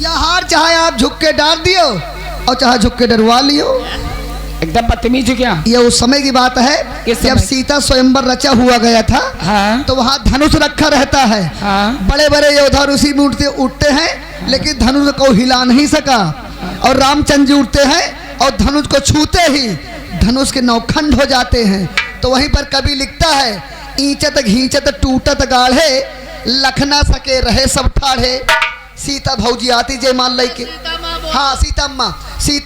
या हार चाहे आप झुक के डाल दियो और चाहे झुक के डरवा लियो। एकदम बदतमीज हो क्या? ये उस समय की बात है जब सीता स्वयंवर रचा हुआ गया था। हाँ? तो वहाँ धनुष रखा रहता है। हाँ? बड़े बड़े योद्धा ऋषि भी उठते हैं लेकिन धनुष को हिला नहीं सका। और रामचंद्र जी उठते हैं और धनुष को छूते ही धनुष के नौखंड हो जाते हैं। तो वहीं पर कवि लिखता है, ईंचत घींचत टूटत गाढ़े, लख ना सके रहे सब ठाढ़े। सीता भौजी आती जयमाल लेके, हाँ सीता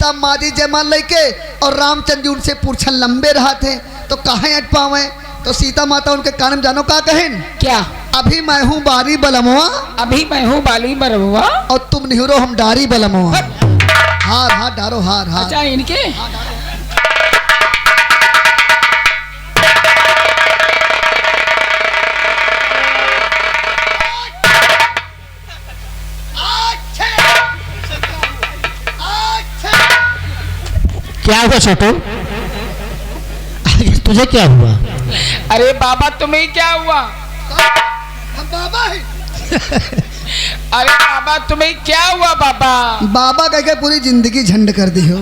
अम्मा जी जयमाल लेके, और रामचंद्र जी उनसे पूछन लंबे रहा थे तो कहाँ अट पावे। तो सीता माता उनके कान में जानो का कहें, क्या? अभी मैं हूँ बारी बलमुआ, अभी मैं हूँ बाली बरमुआ, और तुम निहरो हम डारी बलमुआ। हार हार डारो हार हार। अच्छा इनके क्या हुआ छोटू? तुझे क्या हुआ? अरे बाबा तुम्हें क्या हुआ? हम बाबा हैं। अरे बाबा तुम्हें क्या हुआ बाबा? बाबा कह के पूरी जिंदगी झंड कर दी हो।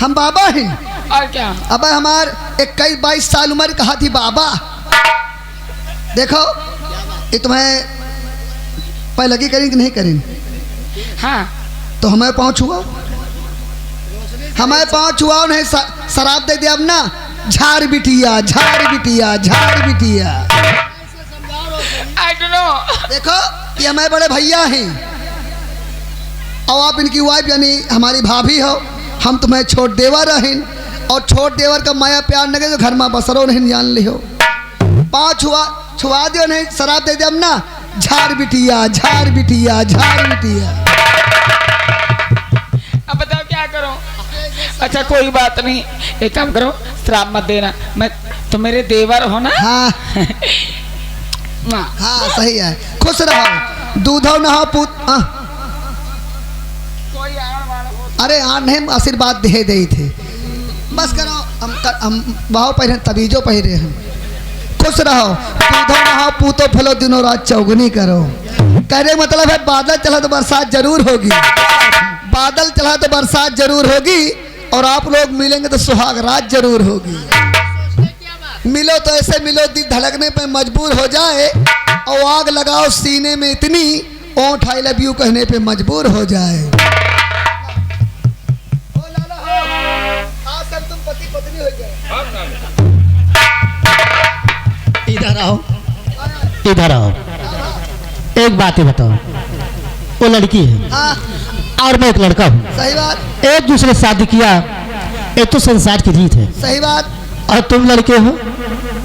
हम बाबा हैं। और क्या? अब हमार 21-22 साल उम्र कहा थी बाबा। देखो ये तुम्हें पहले लगी करें कि नहीं करें? हाँ? तो हमें पाँव छुआ, हमें पाँव छुआ उन्हें शराब दे दिया। अब ना झाड़ बिटिया झाड़ बिटिया झाड़ बिटिया। I don't know। देखो ये हमारे बड़े भैया हैं और आप इनकी वाइफ यानी हमारी भाभी हो। हम तुम्हें छोट देवर रहें और छोट देवर का माया प्यार न तो घर में बसरो नहीं जान लियो। पाँव छुआ दियो नहीं शराब दे दिया। अब ना झाड़ बिटिया झाड़ बिटिया झाड़ बिटिया। अब बताओ क्या करो? अच्छा कोई बात नहीं, एक काम करो, शराब मत देना। मैं तो मेरे देवर हो ना। हाँ हाँ सही है। खुश रहो, दूधो नहो पूत। कोई अरे हाँ नहीं आशीर्वाद दे दे थे। बस करो, हम बाहो पहने तबीजो पहरे हैं। खुश रहो, दूधो नहो पूतो फलो दिनों रात चौगुनी करो। कहने मतलब है बादल चला तो बरसात जरूर होगी, बादल चला तो बरसात जरूर होगी, और आप लोग मिलेंगे तो सुहाग रात जरूर होगी। मिलो तो ऐसे मिलो दिल धड़कने पे मजबूर हो जाए, और आग लगाओ सीने में इतनी ओंठ आई लव यू कहने पे मजबूर हो जाए। तुम पति पत्नी हो जाए। इधर आओ, इधर आओ। एक बात ही बताओ, वो लड़की है हाँ और मैं एक लड़का हूँ। सही बात। एक दूसरे शादी किया, ये तो संसार की रीत है। सही बात। और तुम लड़के हो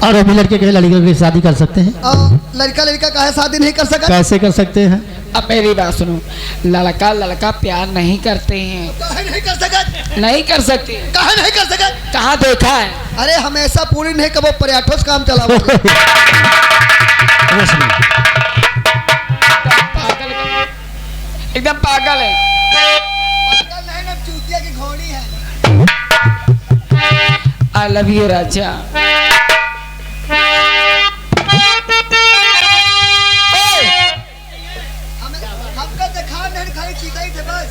और अभी लड़के कहे लड़कियों की शादी कर सकते हैं? और लड़का लड़का काहे शादी नहीं कर सका? कैसे कर सकते हैं? अब मेरी बात सुनो, लड़का लड़का प्यार नहीं करते हैं। काहे नहीं कर सका? नहीं कर सकते। काहे नहीं कर सका? कहाँ देखा है? अरे हमेशा पूरी नहीं कबो पर्याठोस काम चला। एकदम पागल है। पागल नहीं ना, चूतिया की घोड़ी है। आई लव यू राजा। हमका दिखा नहीं, खाली चीता ही थे बस।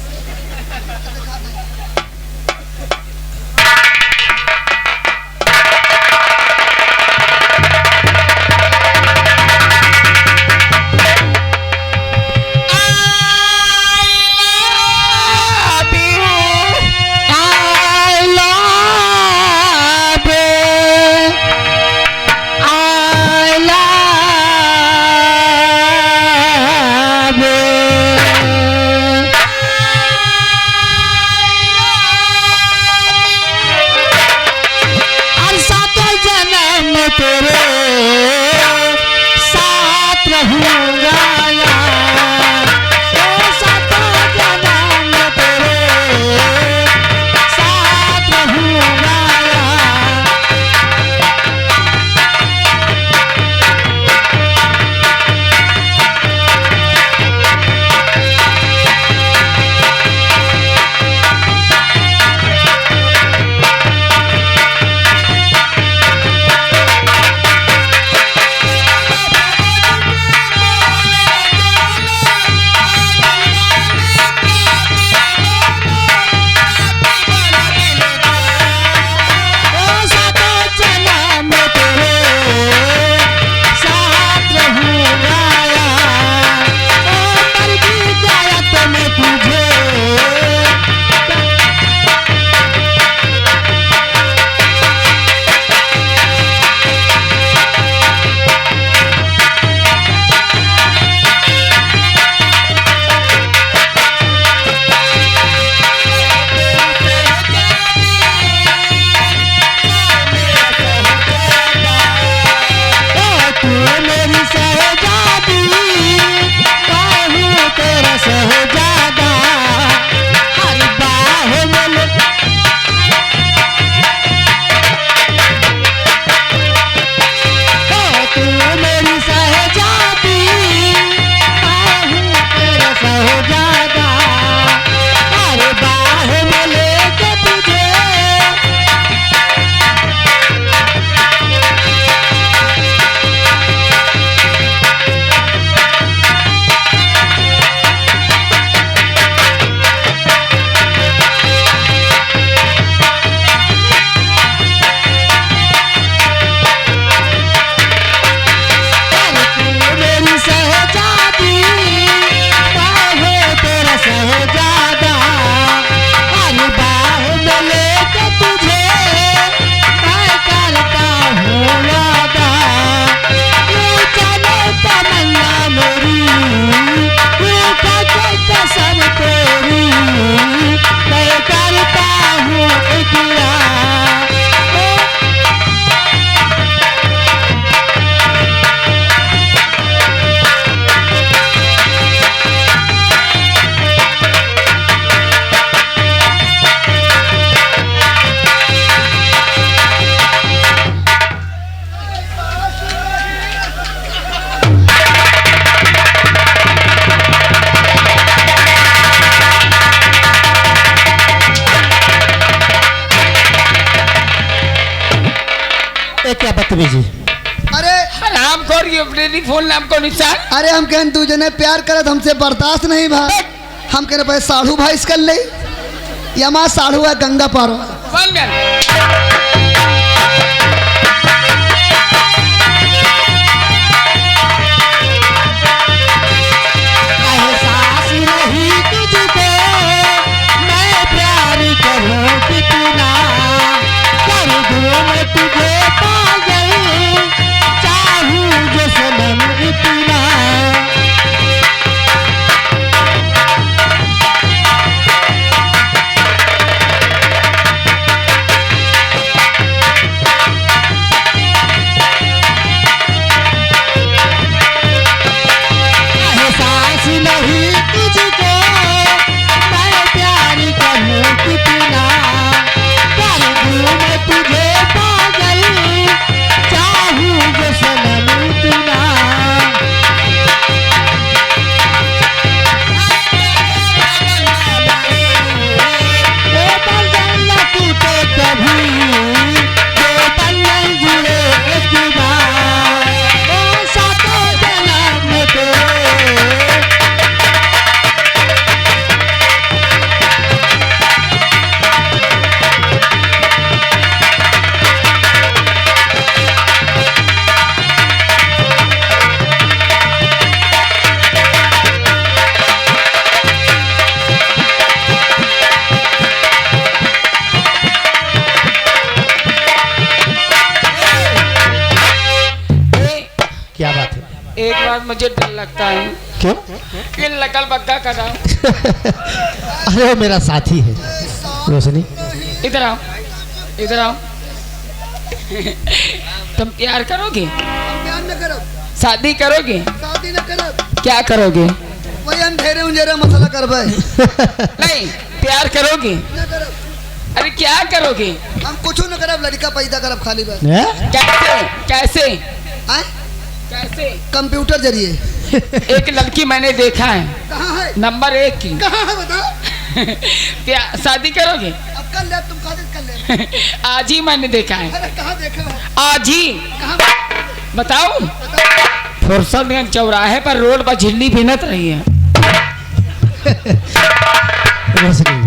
बदतमीजी। अरे नाम खोर ये टेलीफोन नाम को निशान अरे हम कहन तू जने प्यार करत हमसे बर्दाश्त नहीं भा। हम कहने भाई साढ़ू भाई कर ले या माँ साढ़ू है गंगा पारो। बन गया एहसास नहीं तुझको मैं प्यार करूं कितना, कर दूं मैं तुझे पागल, चाहूं जो सनम इतना। एहसास नहीं तुझको मैं प्यार करूं कितना, कर दूं मैं तुझे पागल, चाहूं जो सनम इतना। ओ बदल तू तो कभी दो पल नहीं जुड़े एक बार, ओ सातों जन्म में तेरे। क्या बात है? एक बार मुझे डर लगता है क्यों? कि नकल बग्गा कर रहा हूँ। अरे वो मेरा साथी है रोशनी। इधर आओ इधर आओ तुम प्यार करोगे हम प्यार न करो, शादी करोगे शादी न करो, क्या करोगे वही अंधेरे उंधेरे मसला करबे नहीं प्यार करोगे न करो। अरे क्या करोगे हम कुछ न करब, लड़का पैदा करब खाली बस। हैं? कैसे कैसे आए? कैसे कंप्यूटर जरिए। एक लड़की मैंने देखा है कहाँ है? नंबर 1 की कहाँ है बताओ। शादी करोगे अब कर ले, तुम शादी कर ले। आज ही मैंने देखा है अरे कहाँ देखा है? आज ही कहाँ? बताओ बताओ। फुर्सतगंज चौराहे पर रोड पर झिल्ली भिनत रही है रोशनी